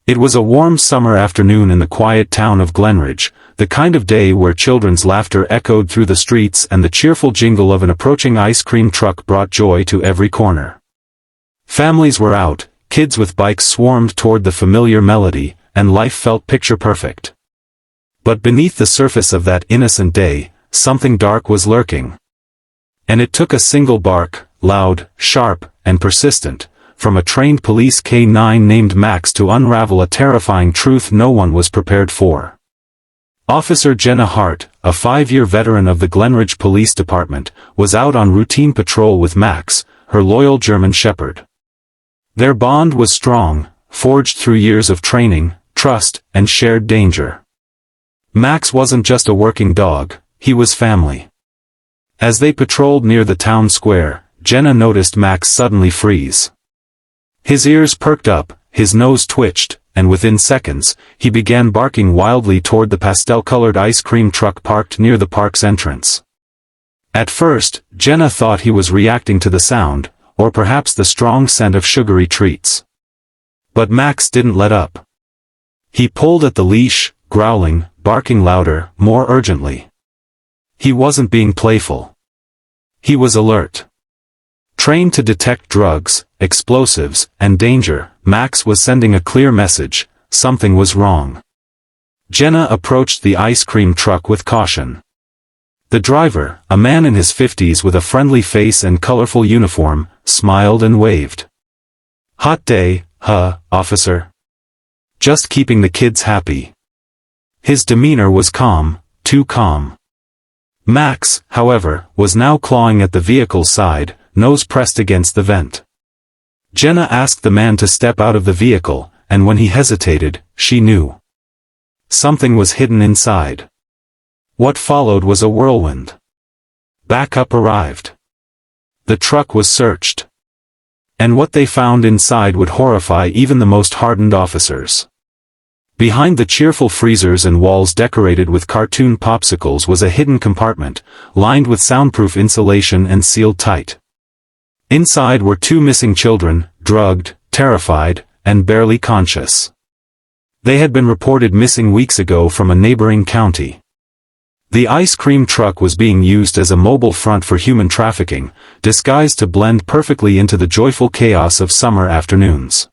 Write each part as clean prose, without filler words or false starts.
It was a warm summer afternoon in the quiet town of Glenridge, the kind of day where children's laughter echoed through the streets and the cheerful jingle of an approaching ice cream truck brought joy to every corner. Families were out, kids with bikes swarmed toward the familiar melody, and life felt picture-perfect. But beneath the surface of that innocent day, something dark was lurking. And it took a single bark, loud, sharp, and persistent, from a trained police K-9 named Max to unravel a terrifying truth no one was prepared for. Officer Jenna Hart, a 5-year veteran of the Glenridge Police Department, was out on routine patrol with Max, her loyal German shepherd. Their bond was strong, forged through years of training, trust, and shared danger. Max wasn't just a working dog, he was family. As they patrolled near the town square, Jenna noticed Max suddenly freeze. His ears perked up, his nose twitched, and within seconds, he began barking wildly toward the pastel-colored ice cream truck parked near the park's entrance. At first, Jenna thought he was reacting to the sound, or perhaps the strong scent of sugary treats. But Max didn't let up. He pulled at the leash, growling, barking louder, more urgently. He wasn't being playful. He was alert. Trained to detect drugs, explosives, and danger, Max was sending a clear message: something was wrong. Jenna approached the ice cream truck with caution. The driver, a man in his 50s with a friendly face and colorful uniform, smiled and waved. "Hot day, huh, officer? Just keeping the kids happy." His demeanor was calm, too calm. Max, however, was now clawing at the vehicle's side, nose pressed against the vent. Jenna asked the man to step out of the vehicle, and when he hesitated, she knew. Something was hidden inside. What followed was a whirlwind. Backup arrived. The truck was searched. And what they found inside would horrify even the most hardened officers. Behind the cheerful freezers and walls decorated with cartoon popsicles was a hidden compartment, lined with soundproof insulation and sealed tight. Inside were 2 missing children, drugged, terrified, and barely conscious. They had been reported missing weeks ago from a neighboring county. The ice cream truck was being used as a mobile front for human trafficking, disguised to blend perfectly into the joyful chaos of summer afternoons.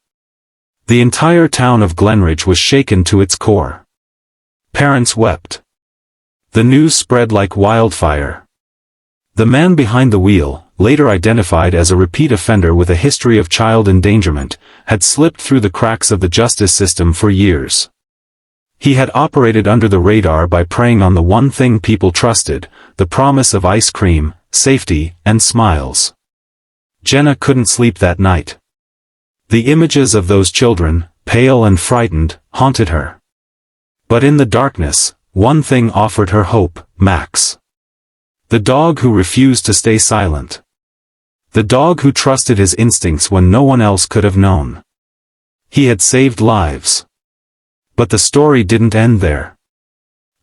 The entire town of Glenridge was shaken to its core. Parents wept. The news spread like wildfire. The man behind the wheel, later identified as a repeat offender with a history of child endangerment, had slipped through the cracks of the justice system for years. He had operated under the radar by preying on the one thing people trusted, the promise of ice cream, safety, and smiles. Jenna couldn't sleep that night. The images of those children, pale and frightened, haunted her. But in the darkness, one thing offered her hope: Max. The dog who refused to stay silent. The dog who trusted his instincts when no one else could have known. He had saved lives. But the story didn't end there.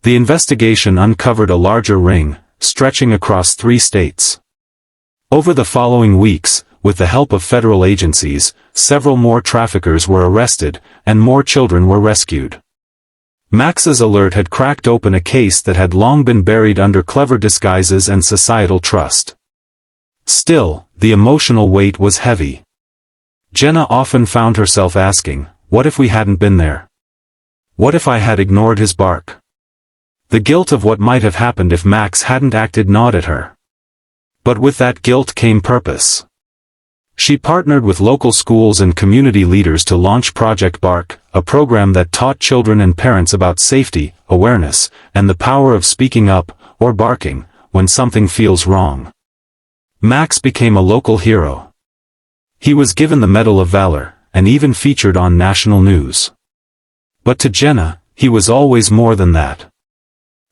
The investigation uncovered a larger ring, stretching across 3 states. Over the following weeks, with the help of federal agencies, several more traffickers were arrested, and more children were rescued. Max's alert had cracked open a case that had long been buried under clever disguises and societal trust. Still, the emotional weight was heavy. Jenna often found herself asking, what if we hadn't been there? What if I had ignored his bark? The guilt of what might have happened if Max hadn't acted gnawed at her. But with that guilt came purpose. She partnered with local schools and community leaders to launch Project Bark, a program that taught children and parents about safety, awareness, and the power of speaking up, or barking, when something feels wrong. Max became a local hero. He was given the Medal of Valor, and even featured on national news. But to Jenna, he was always more than that.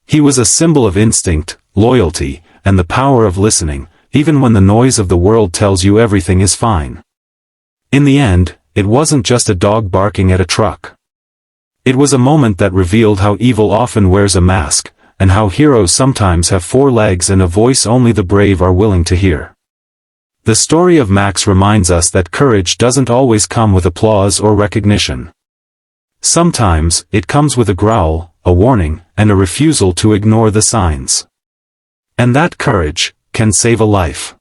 He was a symbol of instinct, loyalty, and the power of listening, even when the noise of the world tells you everything is fine. In the end, it wasn't just a dog barking at a truck. It was a moment that revealed how evil often wears a mask, and how heroes sometimes have 4 legs and a voice only the brave are willing to hear. The story of Max reminds us that courage doesn't always come with applause or recognition. Sometimes, it comes with a growl, a warning, and a refusal to ignore the signs. And that courage can save a life.